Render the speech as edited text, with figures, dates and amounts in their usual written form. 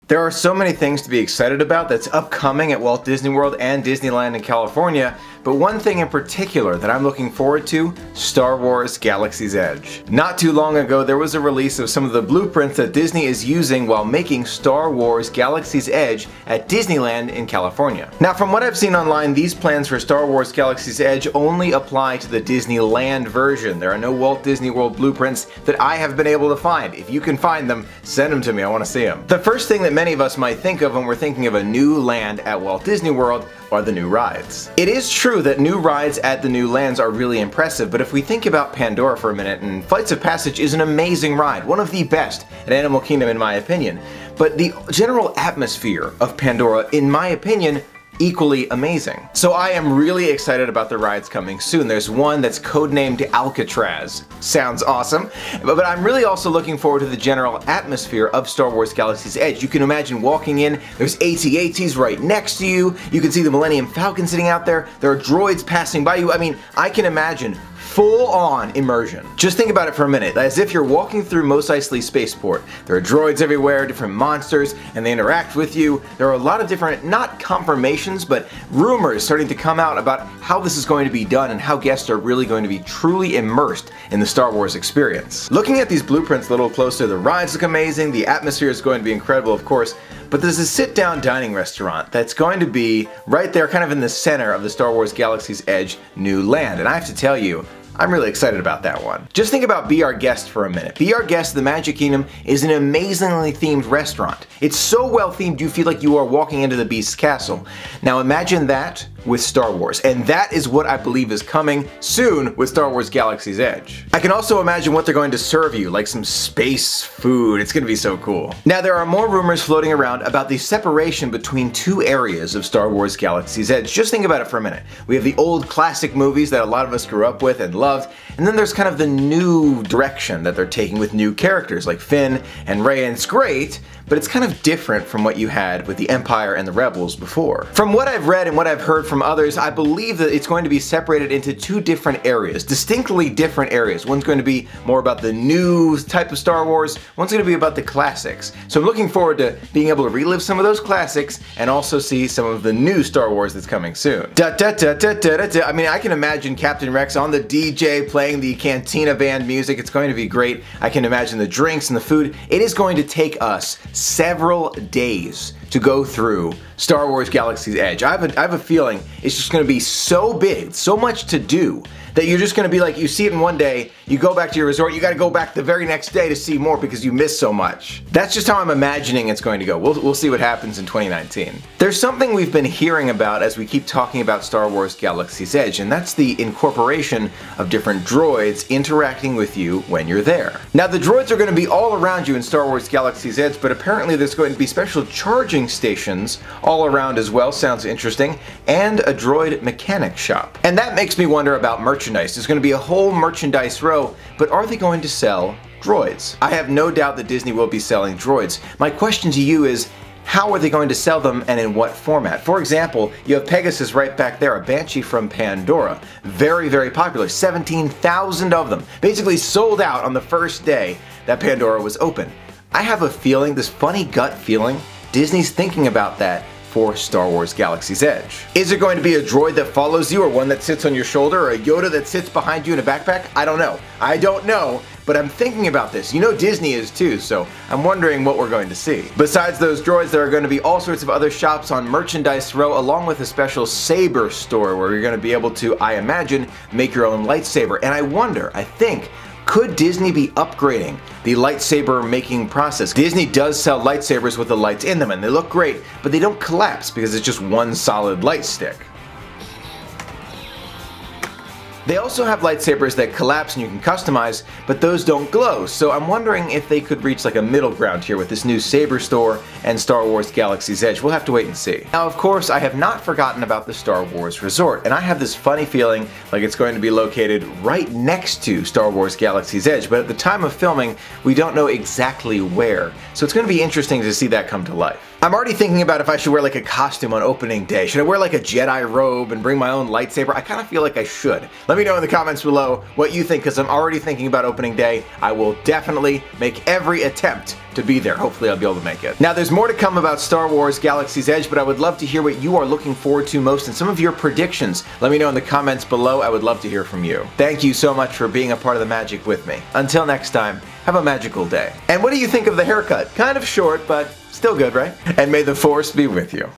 There are so many things to be excited about that's upcoming at Walt Disney World and Disneyland in California, but one thing in particular that I'm looking forward to, Star Wars Galaxies Edge. Not too long ago, there was a release of some of the blueprints that Disney is using while making Star Wars Galaxies Edge at Disneyland in California. Now, from what I've seen online, these plans for Star Wars Galaxies Edge only apply to the Disneyland version. There are no Walt Disney World blueprints that I have been able to find. If you can find them, send them to me, I want to see them. The first thing that many of us might think of when we're thinking of a new land at Walt Disney World are the new rides. It is true that new rides at the new lands are really impressive, but if we think about Pandora for a minute, and Flights of Passage is an amazing ride, one of the best at Animal Kingdom in my opinion, but the general atmosphere of Pandora, in my opinion, equally amazing. So I am really excited about the rides coming soon. There's one that's codenamed Alcatraz. Sounds awesome. But I'm really also looking forward to the general atmosphere of Star Wars Galaxy's Edge. You can imagine walking in, there's AT-ATs right next to you, you can see the Millennium Falcon sitting out there, there are droids passing by you. I mean, I can imagine full-on immersion. Just think about it for a minute, as if you're walking through Mos Eisley Spaceport. There are droids everywhere, different monsters, and they interact with you. There are a lot of different, not confirmations, but rumors starting to come out about how this is going to be done and how guests are really going to be truly immersed in the Star Wars experience. Looking at these blueprints a little closer, the rides look amazing, the atmosphere is going to be incredible, of course, but there's a sit-down dining restaurant that's going to be right there kind of in the center of the Star Wars Galaxy's Edge new land, and I have to tell you, I'm really excited about that one. Just think about Be Our Guest for a minute. Be Our Guest at the Magic Kingdom is an amazingly themed restaurant. It's so well themed you feel like you are walking into the Beast's castle. Now imagine that with Star Wars, and that is what I believe is coming soon with Star Wars Galaxy's Edge. I can also imagine what they're going to serve you, like some space food. It's gonna be so cool. Now there are more rumors floating around about the separation between two areas of Star Wars Galaxy's Edge. Just think about it for a minute. We have the old classic movies that a lot of us grew up with and loved, and then there's kind of the new direction that they're taking with new characters like Finn and Rey, and it's great, but it's kind of different from what you had with the Empire and the Rebels before. From what I've read and what I've heard from others, I believe that it's going to be separated into two different areas, distinctly different areas. One's going to be more about the new type of Star Wars, one's going to be about the classics. So I'm looking forward to being able to relive some of those classics and also see some of the new Star Wars that's coming soon. I mean, I can imagine Captain Rex on the DJ playing the Cantina band music. It's going to be great. I can imagine the drinks and the food. It is going to take us several days to go through Star Wars Galaxy's Edge. I have a feeling it's just going to be so big, so much to do, that you're just going to be like, you see it in one day, you go back to your resort, you got to go back the very next day to see more because you missed so much. That's just how I'm imagining it's going to go. We'll see what happens in 2019. There's something we've been hearing about as we keep talking about Star Wars Galaxy's Edge, and that's the incorporation of different droids interacting with you when you're there. Now the droids are going to be all around you in Star Wars Galaxy's Edge, but apparently there's going to be special charging stations all around as well. Sounds interesting. And a droid mechanic shop. And that makes me wonder about merchandise. There's going to be a whole merchandise row, but are they going to sell droids? I have no doubt that Disney will be selling droids. My question to you is, how are they going to sell them and in what format? For example, you have Pegasus right back there, a Banshee from Pandora. Very, very popular. 17,000 of them. Basically sold out on the first day that Pandora was open. I have a feeling, this funny gut feeling, Disney's thinking about that for Star Wars Galaxy's Edge. Is it going to be a droid that follows you, or one that sits on your shoulder, or a Yoda that sits behind you in a backpack? I don't know. I don't know, but I'm thinking about this. You know Disney is too, so I'm wondering what we're going to see. Besides those droids, there are going to be all sorts of other shops on Merchandise Row, along with a special saber store where you're going to be able to, I imagine, make your own lightsaber. And I wonder, I think, could Disney be upgrading the lightsaber making process? Disney does sell lightsabers with the lights in them, and they look great, but they don't collapse because it's just one solid light stick. They also have lightsabers that collapse and you can customize, but those don't glow, so I'm wondering if they could reach like a middle ground here with this new saber store and Star Wars Galaxy's Edge. We'll have to wait and see. Now, of course, I have not forgotten about the Star Wars Resort, and I have this funny feeling like it's going to be located right next to Star Wars Galaxy's Edge, but at the time of filming, we don't know exactly where, so it's going to be interesting to see that come to life. I'm already thinking about if I should wear like a costume on opening day. Should I wear like a Jedi robe and bring my own lightsaber? I kind of feel like I should. Let me know in the comments below what you think, because I'm already thinking about opening day. I will definitely make every attempt to be there. Hopefully I'll be able to make it. Now there's more to come about Star Wars Galaxy's Edge, but I would love to hear what you are looking forward to most and some of your predictions. Let me know in the comments below. I would love to hear from you. Thank you so much for being a part of the magic with me. Until next time, have a magical day. And what do you think of the haircut? Kind of short, but still good, right? And may the Force be with you.